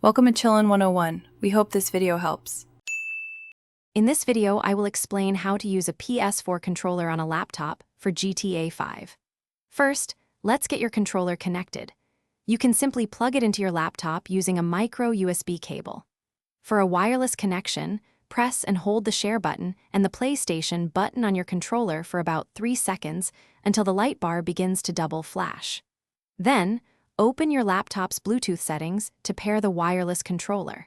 Welcome to Chillin' 101. We hope this video helps. In this video, I will explain how to use a PS4 controller on a laptop for GTA 5. First, let's get your controller connected. You can simply plug it into your laptop using a micro USB cable. For a wireless connection, press and hold the share button and the PlayStation button on your controller for about 3 seconds until the light bar begins to double flash. Then, open your laptop's Bluetooth settings to pair the wireless controller.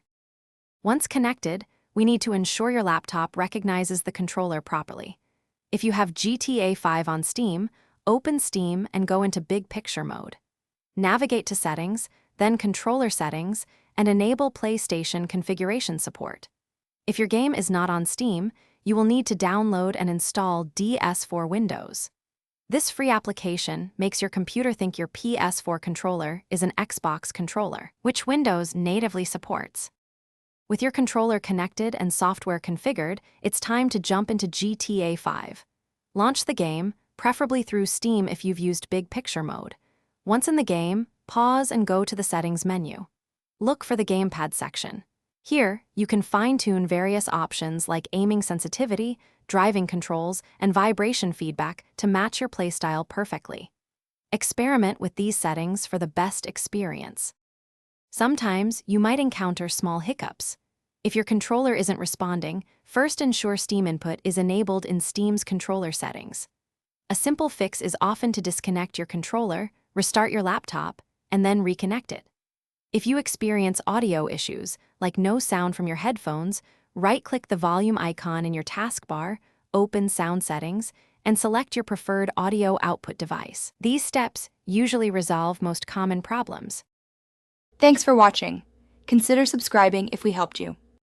Once connected, we need to ensure your laptop recognizes the controller properly. If you have GTA 5 on Steam, open Steam and go into Big Picture mode. Navigate to Settings, then Controller Settings, and enable PlayStation configuration support. If your game is not on Steam, you will need to download and install DS4 Windows. This free application makes your computer think your PS4 controller is an Xbox controller, which Windows natively supports. With your controller connected and software configured, it's time to jump into GTA 5. Launch the game, preferably through Steam if you've used Big Picture mode. Once in the game, pause and go to the Settings menu. Look for the Gamepad section. Here, you can fine-tune various options like aiming sensitivity, driving controls, and vibration feedback to match your playstyle perfectly. Experiment with these settings for the best experience. Sometimes, you might encounter small hiccups. If your controller isn't responding, first ensure Steam input is enabled in Steam's controller settings. A simple fix is often to disconnect your controller, restart your laptop, and then reconnect it. If you experience audio issues, like no sound from your headphones, right-click the volume icon in your taskbar, open Sound Settings, and select your preferred audio output device. These steps usually resolve most common problems. Thanks for watching. Consider subscribing if we helped you.